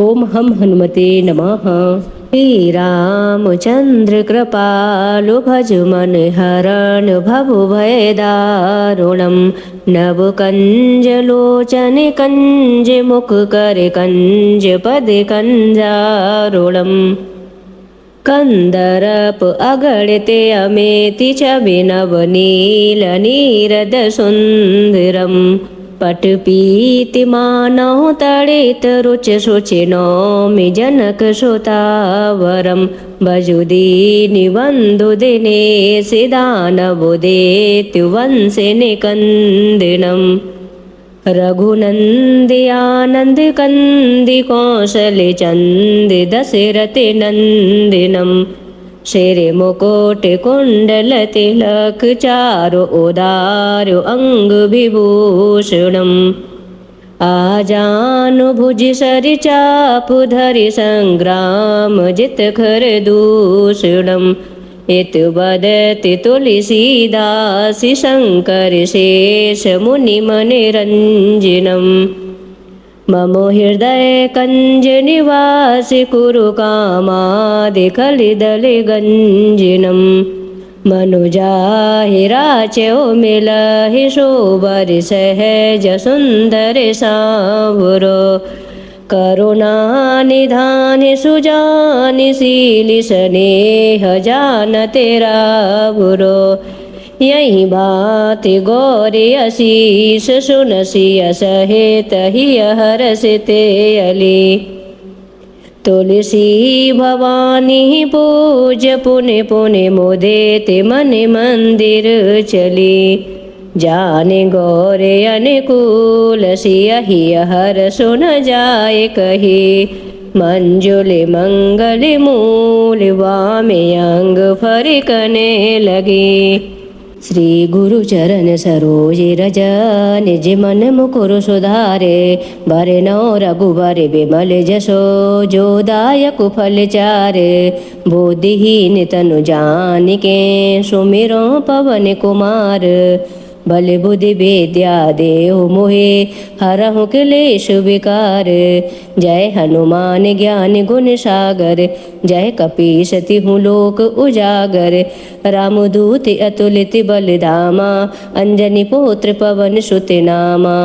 ओम हम हनुमते नमः। हे रामचंद्र कृपालु भज मन हरण भव भय दारुणम। नव कंज लोचन कंज मुख कर कंज पद कंजारुणम। कंदरप अगणिते अमेति छविनव नील नीरद सुंदरम। पटपीति मानव तड़ित रुच शुचि नौमि जनक सुतावरम। भजुदीनि बंधु दिनेश दानव देत्यु वंशि निकंदिनम। रघुनंदि आनंद कंदि कौशल चंद दशरथ नंदिनम। शिर मुकुट कुंडल तिलक चारु उदार अंग विभूषणम। आजानु भुज सरि चापु धरि संग्राम जित खर दूषणम। इत बदति तुलसीदास शंकर शेष मुनि मनि रंजनम। मम हृदय कंज निवास कुरु कामादि कलिदल गंजनम। मनुजाहि राचो मिलहि शोभर सहज सुंदर सांवरो। करुणा निधान सुजान शील स्नेह जानते रावरो। यही बात गौरी असीस सुनसिय सहित ही हरसिते अली। तुलसी भवानी पूज पुनि पुनि मुदित मन मंदिर चली। जाने गौरे अनुकूल सियहि हर सुन जाय कही। मंजुल मंगल मूल वामे अंग फरिकने लगी। श्री गुरु चरण सरोज रज निज मन मुकुर सुधारे। बरनौ रघुबर बिमल जसो जो दायक फल चारे। बुद्धिहीन तनु जानिके सुमिरो पवन कुमार। बल बुद्धि विद्या देहु मोहे हरहु क्लेश विकार। जय हनुमान ज्ञान गुण सागर जय कपीस तिहु लोक उजागर। रामदूत अतुलित बल धामा अंजनी पुत्र पवन सुत नामा।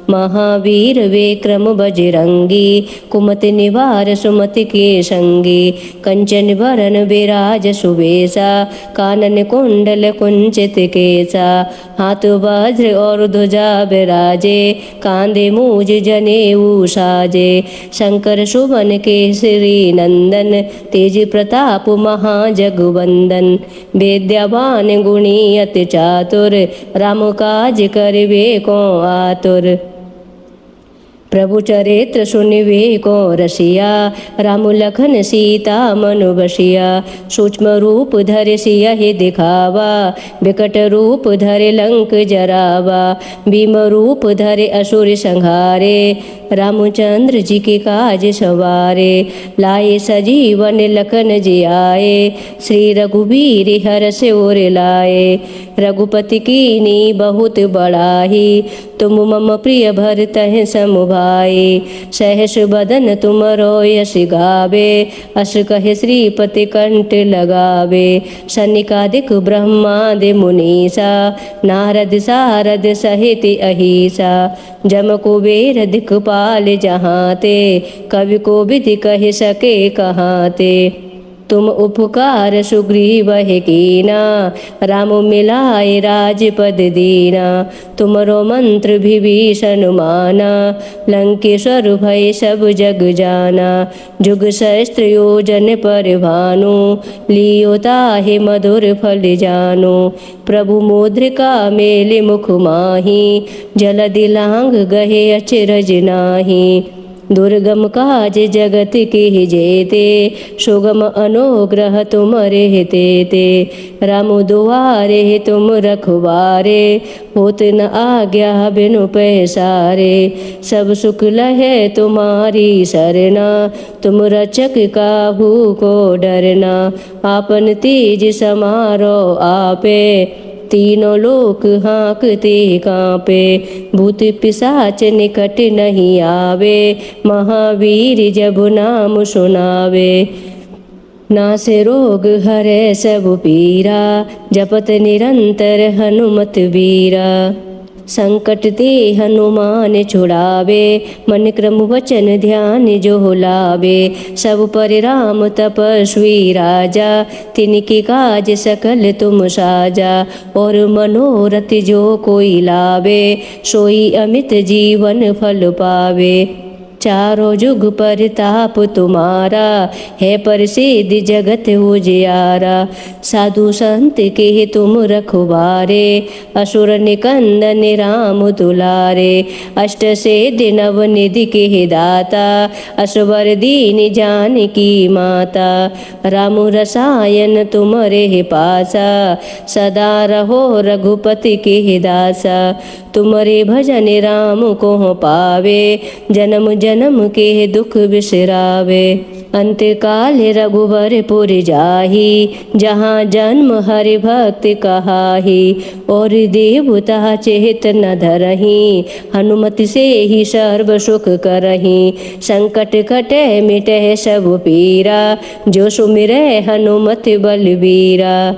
महावीर विक्रम बजरंगी कुमति निवार सुमति के संगी। कंचन बरन विराज सुबेसा कानन कुंडल कुंचित केसा। हाथ वज्र और ध्वजा विराजे कांधे मूज जनेऊ साजे। शंकर सुवन केसरी नंदन तेज प्रताप महाजगवंदन। विद्यावान गुणी अति चातुर राम काज करिबे को आतुर। प्रभु चरित्र सुनिबे को रसिया राम लखन सीता मनु बसिया। सूक्ष्म रूप धरि सियहि दिखावा विकट रूप धरि लंक जरावा। भीम रूप धरि असुर संहारे रामचंद्र जी के काज सवारे। लाए सजीवन लखन जियाए श्री रघुबीर हरष उर लाए। रघुपति कीनी बहुत बड़ाई तुम मम प्रिय भरतहि सम भाई। सहस बदन तुम यश गावे अस कहे श्रीपति कंठ लगावे। सनिकादिक ब्रह्मादि मुनीसा नारद सारद सहित अहिसा। जम कुबेर दिखपाल जहाँ ते कवि को विधि कह सके कहाँ ते। तुम उपकार सुग्रीव है कीना राम मिलाए राजपद दीना। तुमरो मंत्र विभीषण माना लंकेश्वर भय सब जग जाना। जुग सहस्त्र योजन पर भानु लियो ताहि मधुर फल जानु। प्रभु मुद्रिका मेलि मुख माही जलधि लांघ गहे अचरज नाही। दुर्गम काज जगत के जेते सुगम अनुग्रह तुमरे तेते। राम दुआरे तुम रखवारे होत न आज्ञा बिनु पैसारे। सब सुख लहे तुम्हारी सरना तुम रक्षक काहू को डरना। आपन तेज समारो आपे तीनों लोक हाँकते कांपे, भूत पिशाच निकट नहीं आवे, महावीर जब नाम सुनावे। नासे रोग हरे सब पीरा, जपत निरंतर हनुमत वीरा। संकट ते हनुमान छुड़ावे, मन क्रम वचन ध्यान जो लावे। सब पर राम तपस्वी राजा, तिनके काज सकल तुम साजा। और मनोरथ जो कोई लावे, सोई अमित जीवन फल पावे। चारों जुग पर ताप तुम्हारा, है प्रसिद्ध जगत उजियारा। साधु संत के तुम रखवारे, असुर निकंदन राम दुलारे। अष्ट सिद्धि नव निधि के दाता, असवर दीन जानकी माता। राम रसायन तुमरे पासा, सदा रहो रघुपति के दासा। तुमरे भजन राम को पावे, जन्म जन्म के दुख बिसरावे। अंत काल रघुवर पुर जाही, जहाँ जन्म हरि भक्त कहाही। और देवता चेत न धरही, हनुमत से ही सर्व सुख करही। संकट कटे मिटे सब पीरा, जो सुमिरै हनुमत बलबीरा।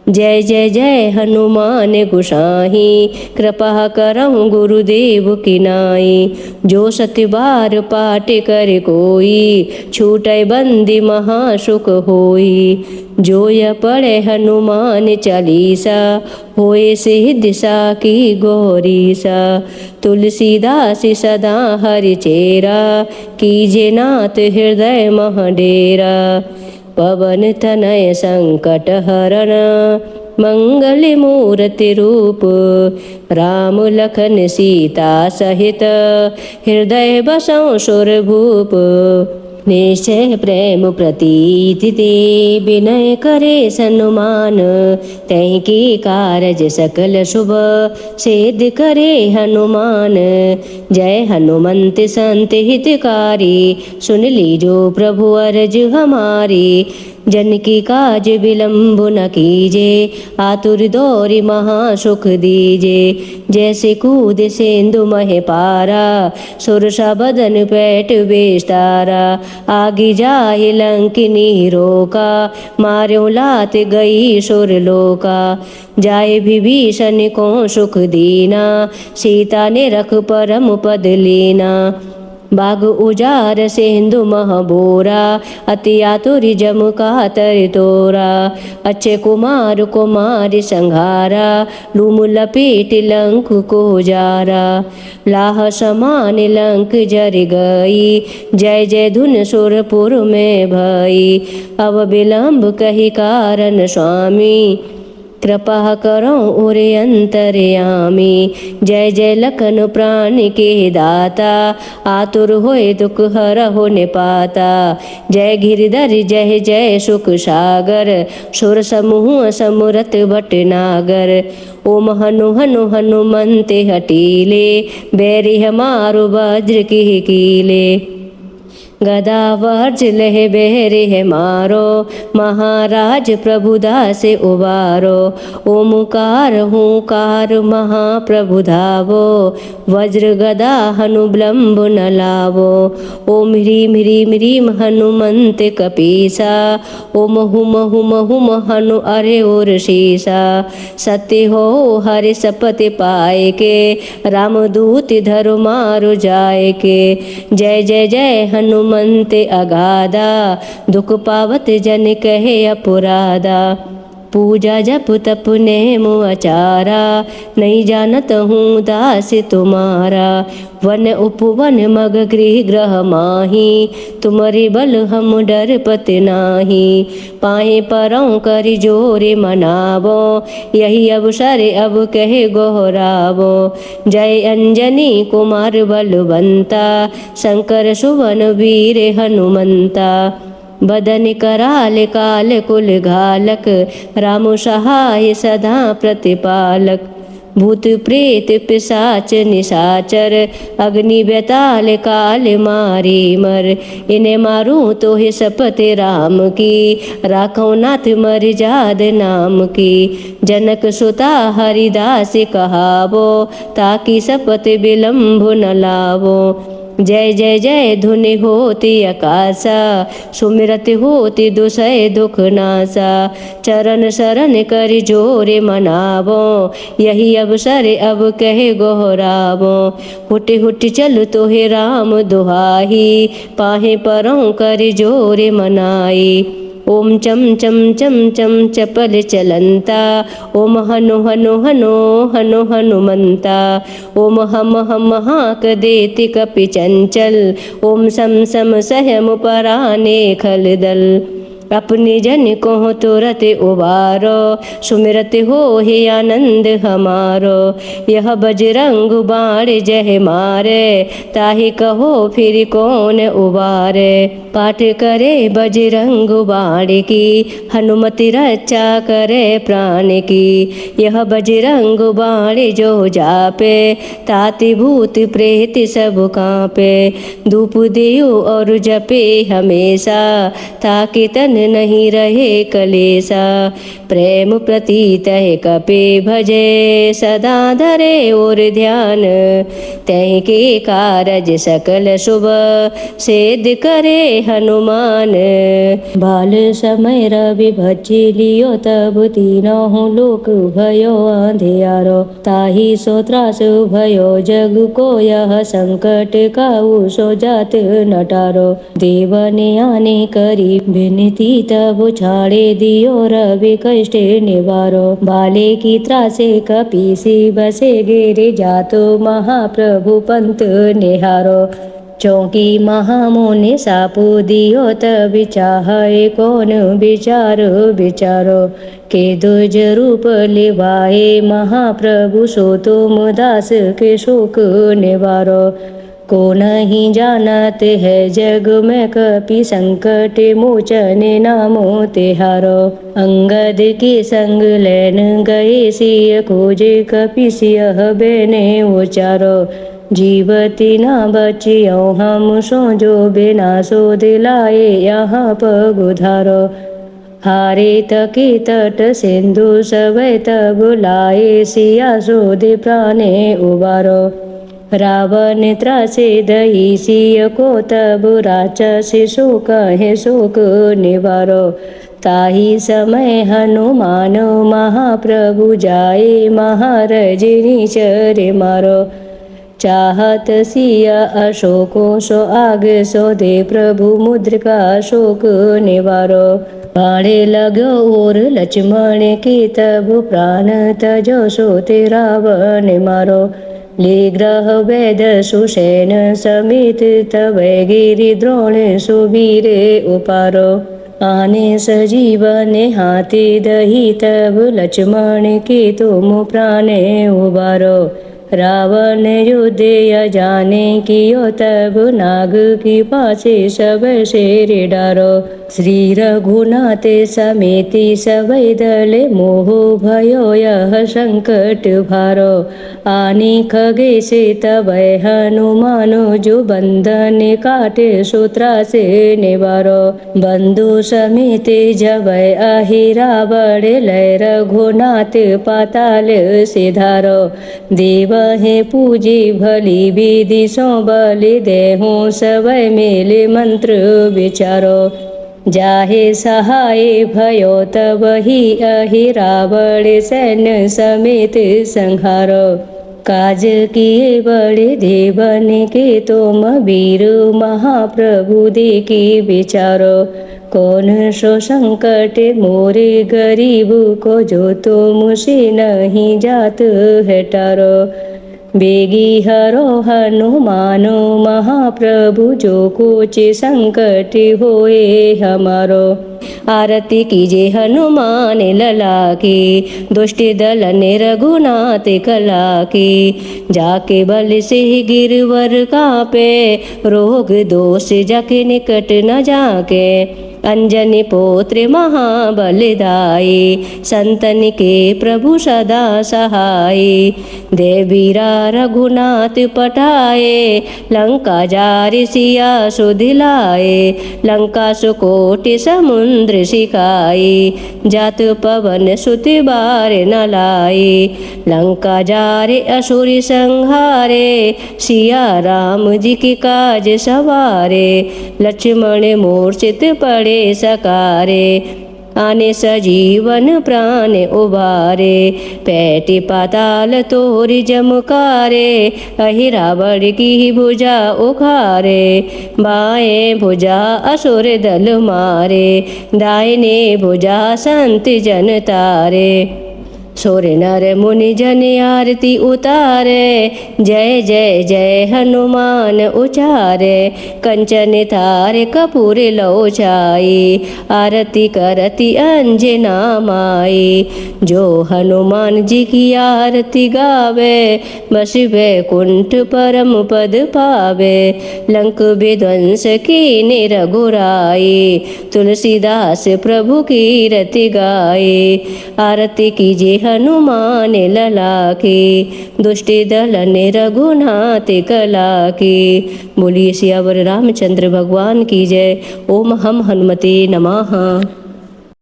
जय जय जय हनुमान गोसाई, कृपा करहु गुरुदेव की नाई। जो सत्य बार पाठ कर कोई, छूटै बंदी महासुख होई। जो यह पढ़े हनुमान चालीसा, होए सिद्धि साकी गौरीसा। तुलसीदास सदा हरि चेरा, कीजे नाथ हृदय मह डेरा। पवन तनय संकट हरण, मंगल मूर्ति रूप। राम लखन सीता सहित, हृदय बसौ सुरभूप। निश्चय प्रेम प्रतीति ते, विनय करे सनुमान। तैं की कारज सकल शुभ, सिद्ध करे हनुमान। जय हनुमंत संत हितकारी, सुन लीजो प्रभु अरज हमारी। जन की काज विलंब न कीजे, आतुर दौरि महासुख दीजे। जैसे कूद सेंधु मह पारा, सुरसा बदन पैठ बेस्तारा। आगे जाहि लंकिनी रोका, मार्यो लात गई सुरलोका। जाय विभीषण को सुख दीना, सीता ने रख परम पद लीना। बाग उजार सिंधु मह बोरा, अति आतुरी जम कातर तोरा। अच्छे कुमार कुमारी संघारा, लूम लपेट लंक को जारा। लाह समान लंक जर गई, जय जय धुन सुरपुर में भई। अब विलंब कही कारण स्वामी, कृपा करो और अंतर्यामी। जय जय लखन प्राण के दाता, आतुर होए दुख हरहु निपाता। जय गिरधर जय जय सुख सागर, सुर समूह समरत भटनागर। ओम हनु हनु हनुमंत हटीले, बैरी हमारो वज्र की कीले। गदा वर्ज लह बेरे है मारो, महाराज प्रभुदास उबारो। ओमकार हुंकार महाप्रभु धावो, वज्र गदा हनु विलंब न लावो। ओम ह्रीम ह्रीम ह्रीम हनुमंत कपीसा, ओम हुम हुम हुम हनु अरे और शीसा। सत्य हो हरि सपति पाए के, रामदूत धरु मारु जाए के। जय जय जय हनुमंत अगाधा, दुख पावत जन कहे अपराधा। पूजा जप तप नेम आचारा, नहीं जानत हूँ दास तुम्हारा। वन उपवन मग गृह ग्रह माही, तुम्हारे बल हम डर पत नाही। पाए परौं करि जोरे मनावो, यही अवसर अब कहे गोहरावो। जय अंजनी कुमार बलवंता, शंकर सुवन वीर हनुमंता। बदन कराल काल कुल घालक, राम सहाय सदा प्रतिपालक। भूत प्रेत पिशाच निशाचर अग्नि बेताल काल मारी मर। इन्हें मारूं तो है शपथ राम की, राखो नाथ मर जाद नाम की। जनक सुता हरिदास कहावो, ताकि शपथ विलंब न लावो। जय जय जय धुनि होती आकाशा, सुमिरत होती दुसै दुख नासा। चरण शरण कर जोरे मनावो, यही अवसर अब कहे गोहरावो। हुट हुट चल तो हे राम दुहाही, पाहे परों कर जोरे मनाई। ओम चम चम चम चम चपल चलंता, ओम हनु हनु हनु हनु हनुमंता। ओम हम हम हाक देति कपि चंचल, ओम सम सम सहम पराने खल दल। अपने जन को तुरत उबारो, सुमिरत हो हे आनंद हमारो। यह बजरंग बाण जह मारे, ताहि कहो फिर कौन उबारे। पाठ करे बजरंग बाण की, हनुमति रक्षा करे प्राण की। यह बजरंग बाण जो जापे, ताति भूत प्रेत सब कांपे। धूप देओ और जपे हमेशा, ताकि तन नहीं रहे कलेसा। प्रेम प्रतीत है कपे भजे, सदा धरे और ध्यान। तय के कारज सकल शुभ, सिद्ध करे हनुमान। बाल समय रवि भजी लियो, तब तीनों लोक भयो अंधियारो। ताहि सो त्रास भयो जग को, यह संकट काऊ सो जात नटारो। देवने आने करी विनती, तब छाड़े दियो रवि कष्ट निवारो। बाले की त्रासे कपीसी बसे, गिर जातो महाप्रभु पंत निहारो। चौकी महामुनि सापु दियो, तब चाहे कौन विचार विचारो। के दुज रूप लिवाए महाप्रभु, सो तुम दास के शोक निवारो। को नहीं जानत है जग में, कपि संकट मोचन नामो तिहारो। अंगद के संग लैन गए सिय, खोजे कपि सियह बेने उचारो। जीवती न बचियो हम सो, जो बिना सो दिलाए यहाँ पग उधारो। हारे तके तट सिंधु सवै, तब लाए सिया सोधे प्राणे उबारो। रावण त्रासे दही सिय को, तब राक्षस सो कहे शोक निवारो। ताहि समय हनुमान महाप्रभु, जाए महारजनी चर मारो। चाहत सिया अशोको सो आग, सो दे प्रभु मुद्रिका शोक निवारो। बाणे लगो और लक्ष्मण की, तब प्राण तजो सो ते रावण मारो। ले ग्रह वेद सुसेन समेत, तब गिरि द्रोण सुबीर उपारो। आने सजीवन हाथी दही, तब लक्ष्मण के तुम प्राण उबारो। रावण युद्ध जाने कियो, तब नाग की पासे सब शेर डारो। श्री रघुनाथ समेति सबै दल, मोह भयो यह संकट भारो। आने खगेश तब हनुमान, जो बंधन काटे सूत्रा से निवारो। बंधु समेत जब आहि रावण, लय रघुनाथ पाताल सिधारो। देव हे पूजी भली विधि सो, बलि देहु सवै मेले मंत्र विचारो। जाहे सहाय भयो तब ही, अहि रावण सैन्य समेत संहारो। काज किए बड़े देवन के, तुम वीर महाप्रभु देखी विचारो। कौन सो संकट मोरे गरीब को, जो तुम से नहीं जात है टारो। बेगी हरो हनुमानो महाप्रभु, जो कुछ संकट होए हमारो। आरती कीजे हनुमान लला की, दुष्ट दल ने रघुनाथ कला की। जाके बल से गिरवर कापे, रोग दोष जाके निकट न जाके। अंजनी पुत्र महाबलदाई, संतन के प्रभु सदा सहाय। देवीरा रघुनाथ पठाए, लंका जारि सिया सुधिलाए। लंका सुकोटि समुद्र सिखाई, जात पवन सुत बार न लाई। लंका जारे असुर संहारे, सिया राम जी की काज सवारे। लक्ष्मण मूर्छित पड़े सकारे, आने सजीवन प्राण उबारे। पैटी पाताल तोरि जमकारे, अहि रावण की भुजा उखारे। बाएं भुजा असुर दल मारे, दाहिने भुजा संत जन तारे। सुर नर मुनि जन आरती उतारे, जय जय जय हनुमान उचारे। कंचन थार कपूर लो छाई, आरती करती अंजना माई। जो हनुमान जी की आरती गावे, बस वैकुंठ परम पद पावे। लंक विध्वंस कीन्ही रघुराई, तुलसीदास प्रभु की रति गाए। आरती कीजिए हनुमान लला की, दुष्टि दलन रघुनाथ कला की। बोलिए सियावर रामचंद्र भगवान की जय। ओम हम हनुमते नमः।